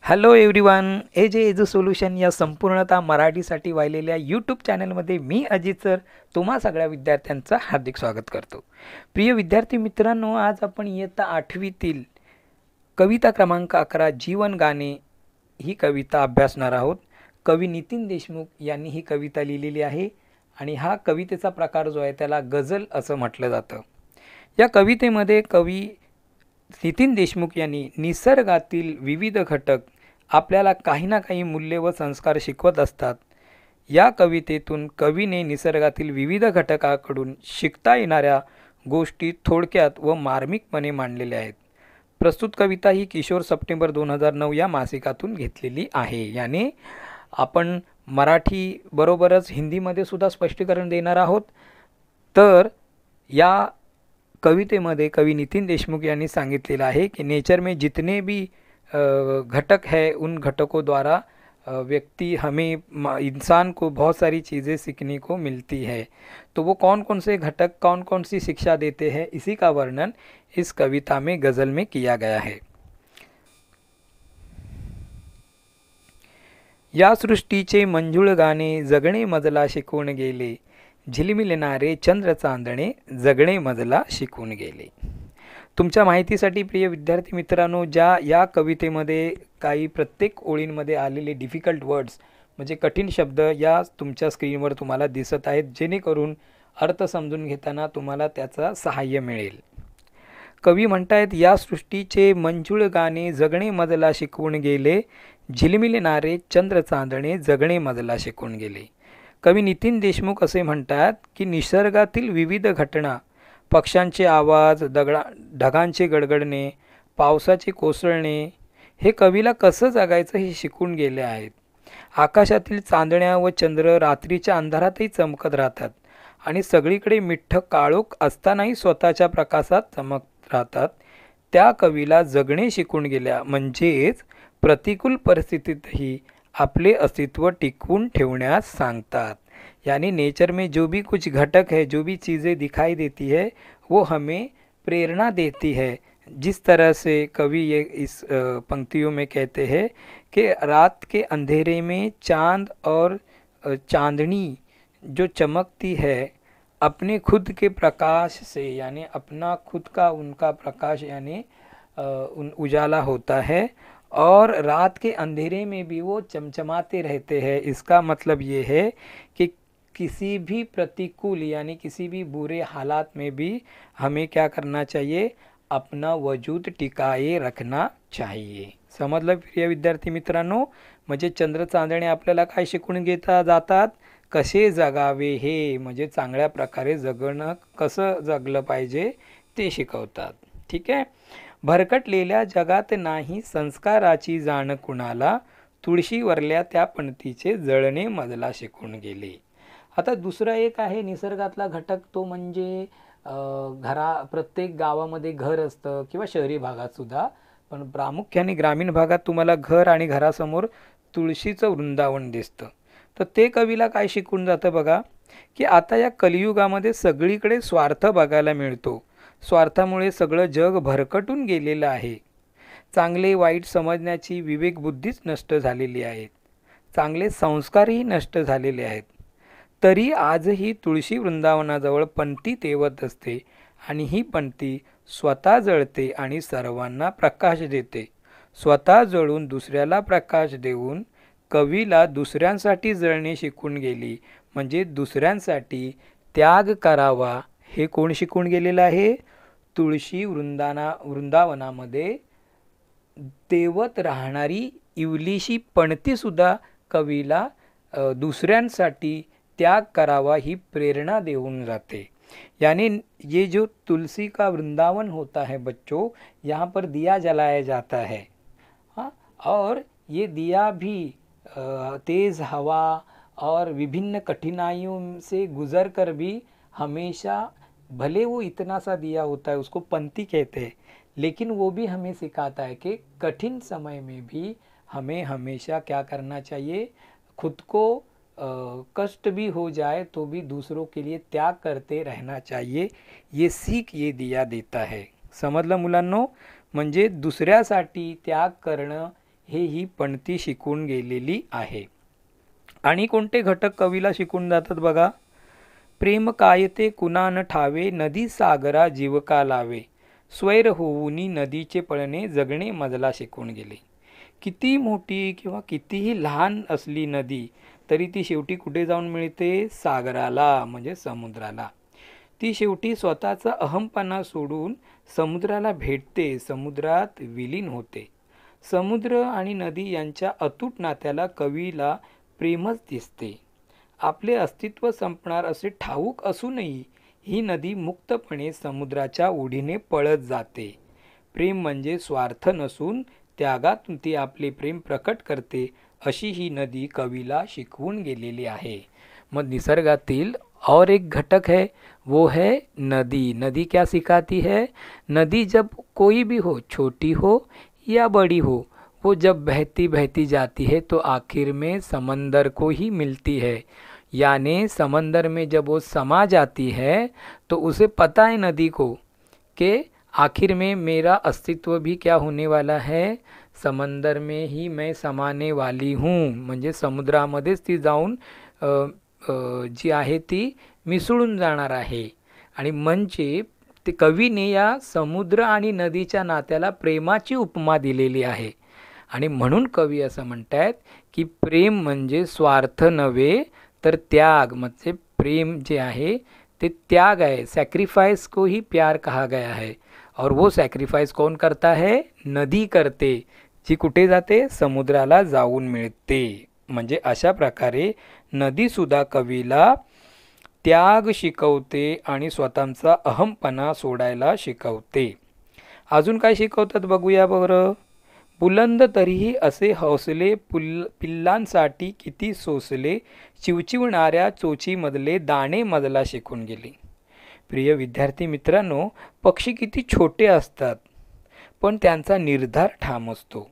Hello everyone, edu solution या संपूर्णतः मराठीसाठी वाहिलेल्या यूट्यूब चॅनलमध्ये मी अजित सर तुम्हा सगळ्या विद्यार्थ्यांचं हार्दिक स्वागत करतो. प्रिय विद्यार्थी मित्रांनो, आज आपण इयत्ता 8वीतील कविता क्रमांक 11 जीवन गाणे ही कविता अभ्यासणार आहोत. कवी नितीन देशमुख यांनी ही कविता लिहिलेली आहे आणि हा कवितेचा प्रकार जो आहे त्याला गझल असं म्हटलं जातं. या कवितेमध्ये कवी नितीन देशमुख यांनी निसर्गातील विविध घटक आपल्याला काही ना काही मूल्य व संस्कार शिकवत असतात. या कवितेतून कवीने निसर्गातील विविध घटकाकडून शिकता येणाऱ्या गोष्टी थोडक्यात व मार्मिकपणे मांडलेल्या आहेत. प्रस्तुत कविता ही किशोर सप्टेंबर 2009 या मासिकातून घेतलेली आहे. याने आपण मराठी बरोबरच हिंदीमध्ये सुद्धा स्पष्टीकरण देणार आहोत. तर या कवितेमध्ये कवि नितीन देशमुख यांनी सांगितलेलं आहे कि नेचर में जितने भी घटक है उन घटकों द्वारा व्यक्ति हमें इंसान को बहुत सारी चीज़ें सीखने को मिलती है. तो वो कौन कौन से घटक कौन कौन सी शिक्षा देते हैं, इसी का वर्णन इस कविता में गज़ल में किया गया है. या सृष्टीचे मंजुळ गाणे जगणे मजला शिकवून गेले, झिलमिलणारे चंद्र चांदणे जगणे मजला शिकून गेले. तुमच्या माहितीसाठी प्रिय विद्यार्थी मित्रांनो, या कवितेमध्ये काही प्रत्येक ओळींमध्ये आलेले डिफिकल्ट वर्ड्स म्हणजे कठीण शब्द या तुमच्या स्क्रीनवर तुम्हाला दिसत आहेत, जेणेकरून अर्थ समजून घेताना तुम्हाला त्याचा सहाय्य मिळेल. कवी म्हणतायत, या सृष्टीचे मंजुळ गाणे जगणे मजला शिकवून गेले, झिलमिलणारे चंद्र चांदणे जगणे मजला शिकवून गेले. कवी नितीन देशमुख असे म्हणतात की निसर्गातील विविध घटना, पक्ष्यांचे आवाज, ढगांचे गडगडणे, पावसाचे कोसळणे हे कवीला कसं जगायचं हे शिकून गेले आहेत. आकाशातील चांदण्या व चंद्र रात्रीच्या अंधारातही चमकत राहतात आणि सगळीकडे मिठ्ठ काळोख असतानाही स्वतःच्या प्रकाशात चमकत राहतात. त्या कवीला जगणे शिकून गेल्या, म्हणजेच प्रतिकूल परिस्थितीतही अपने अस्तित्व टिकून ठेवण्यास सांगतात. यानी नेचर में जो भी कुछ घटक है, जो भी चीज़ें दिखाई देती है, वो हमें प्रेरणा देती है. जिस तरह से कवि ये इस पंक्तियों में कहते हैं कि रात के अंधेरे में चांद और चांदनी जो चमकती है अपने खुद के प्रकाश से, यानी अपना खुद का उनका प्रकाश यानी उजाला होता है और रात के अंधेरे में भी वो चमचमाते रहते हैं. इसका मतलब ये है कि किसी भी प्रतिकूल यानी किसी भी बुरे हालात में भी हमें क्या करना चाहिए, अपना वजूद टिकाए रखना चाहिए. समजलं प्रिय विद्यार्थी मित्रांनो? म्हणजे चंद्र चांदणे आपल्याला काय शिकून घेता जातात, कसे जगावे हे, म्हणजे चांगल्या प्रकारे जगणं कसं जगलं पाहिजे ते शिकवतात. ठीक आहे. भरकटलेल्या जगात नाही संस्काराची जाण कुणाला, तुळशीवरल्या त्या पंक्तीचे जळणे मजला शिकून गेले. आता दुसरा एक आहे निसर्गातला घटक, तो म्हणजे प्रत्येक गावामध्ये घर असतं किंवा शहरी भागात सुद्धा, पण प्रामुख्याने ग्रामीण भागात तुम्हाला घर आणि घरासमोर तुळशीचं वृंदावन दिसतं. तर ते कवीला काय शिकून जातं बघा, की आता या कलियुगामध्ये सगळीकडे स्वार्थ बघायला मिळतो. स्वार्थामुळे सगळं जग भरकटून गेलेलं आहे. चांगले वाईट समजण्याची विवेकबुद्धीच नष्ट झालेली आहे. चांगले संस्कारही नष्ट झालेले आहेत. तरी आजही तुळशी वृंदावनाजवळ पंथी तेवत असते आणि ही पंथी स्वतः जळते आणि सर्वांना प्रकाश देते. स्वतः जळून दुसऱ्याला प्रकाश देऊन कवीला दुसऱ्यांसाठी जळणे शिकून गेली, म्हणजे दुसऱ्यांसाठी त्याग करावा हे कोण शिकून गेलेलं आहे? तुळशी वृंदावनामध्ये तेवत राहणारी इवलीशी पणतीसुद्धा कवीला दुसऱ्यांसाठी त्याग करावा ही प्रेरणा देऊन जाते. यानी ये जो तुलसी का वृंदावन होता है बच्चों, यहाँ पर दिया जलाया जाता है. हाँ, और ये दिया भी तेज़ हवा और विभिन्न कठिनाइयों से गुजर कर भी हमेशा, भले वो इतना सा दिया होता है, उसको पंथी कहते हैं, लेकिन वो भी हमें सिखाता है कि कठिन समय में भी हमें हमेशा क्या करना चाहिए, खुद को कष्ट भी हो जाए तो भी दूसरों के लिए त्याग करते रहना चाहिए. ये सीख ये दिया देता है. समजलं मुलांनो? म्हणजे दुसऱ्यासाठी त्याग करणं हे ही पणती शिकून गेलेली आहे. आणि कोणते घटक कवीला शिकून जातात बघा. प्रेम कायते कुणा न ठावे, नदी सागरा जीव का लावे, स्वैर होऊनी नदीचे पळणे, जगणे मजला शिकून गेले. किती मोठी किंवा कितीही लहान असली नदी तरी ती शेवटी कुठे जाऊन मिळते? सागराला, म्हणजे समुद्राला. ती शेवटी स्वतःचा अहमपणा सोडून समुद्राला भेटते, समुद्रात विलीन होते. समुद्र आणि नदी यांच्या अतूट नात्याला कवीला प्रेमच दिसते. आपले अस्तित्व संपणार असे ठाऊक असूनही ही नदी मुक्तपणे समुद्राच्या ओढीने पळत जाते. प्रेम म्हणजे स्वार्थ नसून त्यागातून ती आपले प्रेम प्रकट करते, अशी ही नदी कवीला शिकवून गेलेली आहे. मग निसर्गातील और एक घटक है, वो है नदी. नदी क्या सिखाती है? नदी जब कोई भी हो, छोटी हो या बड़ी हो, वो जब बहती बहती जाती है तो आखिर में समंदर को ही मिलती है. यानी समंदर में जब वो समा जाती है तो उसे पता है नदी को कि आखिर में मेरा अस्तित्व भी क्या होने वाला है, समंदर में ही मैं समाने वाली हूँ. म्हणजे समुद्रामध्येच ती जाऊन जी आहे ती मिसळून जाणार आहे. आणि म्हणजे ते कवीने या समुद्र आणि नदीच्या नात्याला प्रेमाची उपमा दिलेली आहे. आणि म्हणून कवी असं म्हणतात की प्रेम म्हणजे स्वार्थ नव्हे तर त्याग. म्हणजे प्रेम जे आहे ते त्याग आहे. सैक्रिफाइस को ही प्यार कहा गया है. और वो सैक्रिफाइस कौन करता है? नदी करते, जी कुठे जाते? समुद्राला जाऊन मिळते. म्हणजे अशा प्रकारे नदीसुद्धा कवीला त्याग शिकवते आणि स्वतःचा अहमपणा सोडायला शिकवते. अजून काय शिकवतात बघूया बरं. बुलंद तरीही असे हौसले, पिल्लांसाठी किती सोसले, चिवचिवणाऱ्या चोचीमधले दाणे मजला शिकून गेले. प्रिय विद्यार्थी मित्रांनो, पक्षी किती छोटे असतात पण त्यांचा निर्धार ठाम असतो.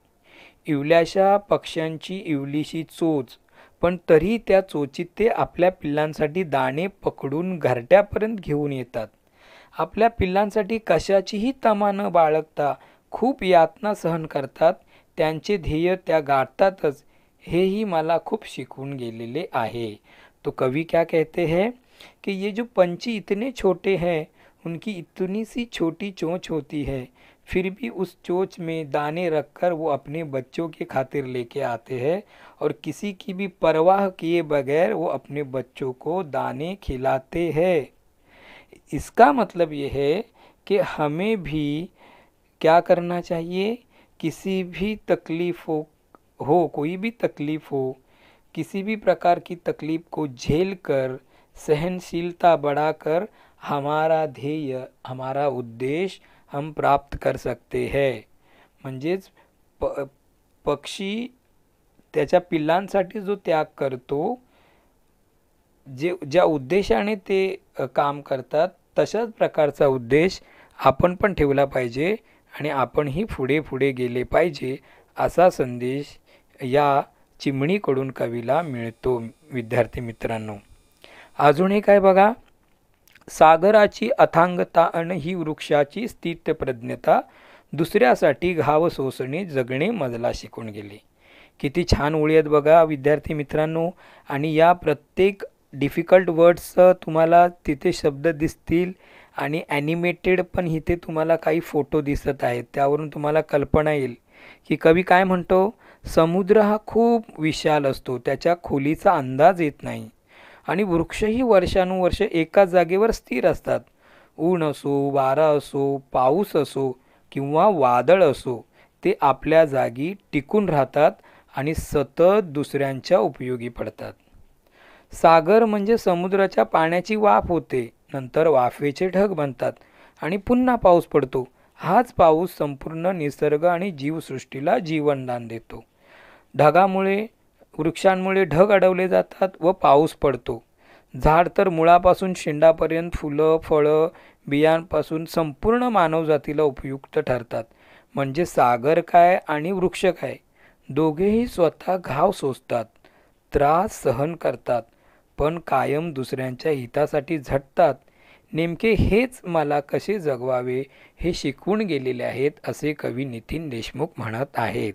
इवल्याशा पक्ष्यांची इवलीशी चोच, पण तरी त्या चोचीत ते आपल्या पिल्लांसाठी दाणे पकडून घरट्यापर्यंत घेऊन येतात. आपल्या पिल्लांसाठी कशाचीही तमा न बाळगता खूप यातना सहन करतात. त्यांचे ध्येय त्या गाठतातच, हेही मला खूप शिकवून गेलेले आहे. तो कवि क्या कहते हैं कि ये जो पंछी इतने छोटे हैं, उनकी इतनी सी छोटी चोंच होती है, फिर भी उस चोंच में दाने रखकर वो अपने बच्चों की खातिर लेके आते हैं और किसी की भी परवाह किए बगैर वो अपने बच्चों को दाने खिलाते हैं. इसका मतलब ये है कि हमें भी क्या करना चाहिए? किसी भी तकलीफ़ हो कोई भी तकलीफ़ हो, किसी भी प्रकार की तकलीफ़ को झेल कर, सहनशीलता बढ़ाकर हमारा ध्येय, हमारा उद्देश्य हम प्राप्त कर सकते हैं. म्हणजेच पक्षी त्याच्या पिल्लांसाठी जो त्याग करतो, ज्या उद्देशाने ते काम करतात, तशाच प्रकारचा उद्देश आपण पण ठेवला पाहिजे आणि आपणही पुढे पुढे गेले पाहिजे, असा संदेश या चिमणीकडून कवीला मिळतो. विद्यार्थी मित्रांनो, अजून एक आहे बघा. सागराची अथांगता आणि ही वृक्षाची स्थितप्रज्ञता, दुसऱ्यासाठी घाव सोसणे, जगणे मजला शिकून गेले. किती छान ओळी आहेत बघा विद्यार्थी मित्रांनो. आणि या प्रत्येक डिफिकल्ट वर्ड्स तुम्हाला तिथे शब्द दिसतील आणि ॲनिमेटेड पण इथे तुम्हाला काही फोटो दिसत आहेत. त्यावरून तुम्हाला कल्पना येईल की कवी काय म्हणतो. समुद्र हा खूप विशाल असतो, त्याच्या खोलीचा अंदाज येत नाही. आणि वृक्षही वर्षानुवर्ष एका जागेवर स्थिर असतात. ऊन असो, वारा असो, पाऊस असो किंवा वादळ असो, ते आपल्या जागी टिकून राहतात आणि सतत दुसऱ्यांच्या उपयोगी पडतात. सागर म्हणजे समुद्राच्या पाण्याची वाफ होते, नंतर वाफेचे ढग बनतात आणि पुन्हा पाऊस पडतो. हाच पाऊस संपूर्ण निसर्ग आणि जीवसृष्टीला जीवनदान देतो. ढगामुळे, वृक्षांमुळे ढग अडवले जातात व पाऊस पडतो. झाड तर मुळापासून शेंडापर्यंत फुलं, फळं, बियांपासून संपूर्ण मानवजातीला उपयुक्त ठरतात. म्हणजे सागर काय आणि वृक्ष काय, दोघेही स्वतः घाव सोसतात, त्रास सहन करतात, पण कायम दुसऱ्यांच्या हितासाठी झटतात. नेमके हेच मला कसे जगवावे हे शिकवून गेलेले आहेत, असे कवी नितीन देशमुख म्हणत आहेत।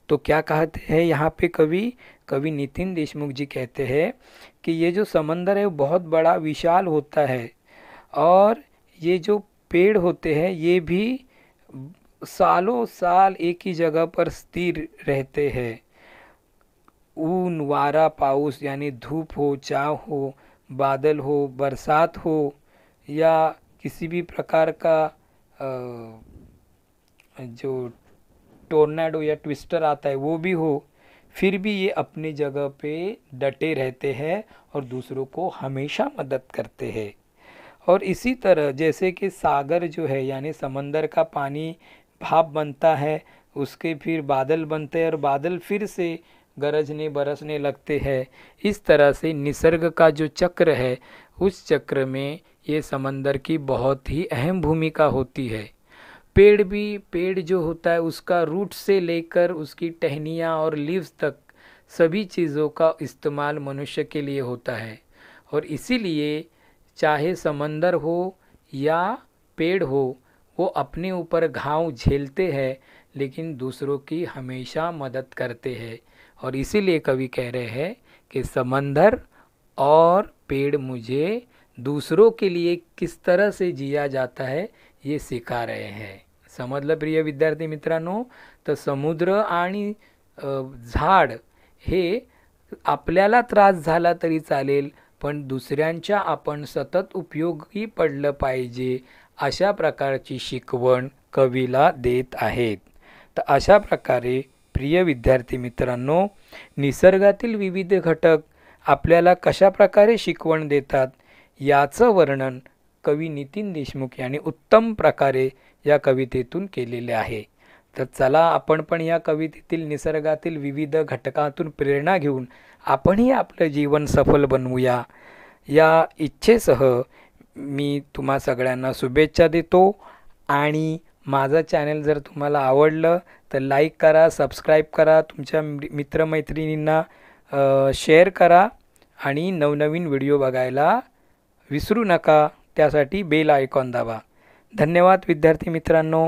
तो क्या कहते हैं यहाँ पे कवि नितिन देशमुख जी कहते हैं कि ये जो समंदर है वो बहुत बड़ा विशाल होता है, और ये जो पेड़ होते हैं ये भी सालों साल एक ही जगह पर स्थिर रहते हैं। ऊन वारा पाऊस यानी धूप हो, छाँव हो, बादल हो, बरसात हो, या किसी भी प्रकार का जो टोर्नाडो या ट्विस्टर आता है वो भी हो, फिर भी ये अपनी जगह पे डटे रहते हैं और दूसरों को हमेशा मदद करते हैं। और इसी तरह जैसे कि सागर जो है यानी समंदर का पानी भाप बनता है, उसके फिर बादल बनते हैं और बादल फिर से गरजने बरसने लगते हैं। इस तरह से निसर्ग का जो चक्र है उस चक्र में ये समंदर की बहुत ही अहम भूमिका होती है। पेड़ जो होता है उसका रूट से लेकर उसकी टहनियाँ और लीव्स तक सभी चीज़ों का इस्तेमाल मनुष्य के लिए होता है, और इसीलिए चाहे समंदर हो या पेड़ हो वो अपने ऊपर घाव झेलते हैं लेकिन दूसरों की हमेशा मदद करते हैं। और इसीलिए कवि कह रहे हैं कि समंदर और पेड़ मुझे दूसरों के लिए किस तरह से जिया जाता है ये सिखा रहे हैं। समजलं प्रिय विद्यार्थी मित्रांनो? तर समुद्र आणि झाड हे आपल्याला त्रास झाला तरी चालेल, पण दुसऱ्यांच्या आपण सतत उपयोगी पडलं पाहिजे अशा प्रकारची शिकवण कवीला देत आहेत। तर अशा प्रकारे प्रिय विद्यार्थी मित्रांनो, निसर्गातील विविध घटक आपल्याला कशा प्रकारे शिकवण देतात याचं वर्णन कवी नितीन देशमुख यांनी उत्तम प्रकारे या कवितेतून केलेले आहे। तर चला आपण पण या कवितेतील निसर्गातील विविध घटकांतून प्रेरणा घेऊन आपणही आपलं जीवन सफल बनवूया, या इच्छेसह मी तुम्हा सगळ्यांना शुभेच्छा देतो। आणि माझं चॅनल जर तुम्हाला आवडलं तर लाईक करा, सबस्क्राईब करा, तुमच्या मित्रमैत्रिणींना शेअर करा आणि नवनवीन व्हिडिओ बघायला विसरू नका, त्यासाठी बेल आयकॉन दाबा। धन्यवाद विद्यार्थी मित्रांनो।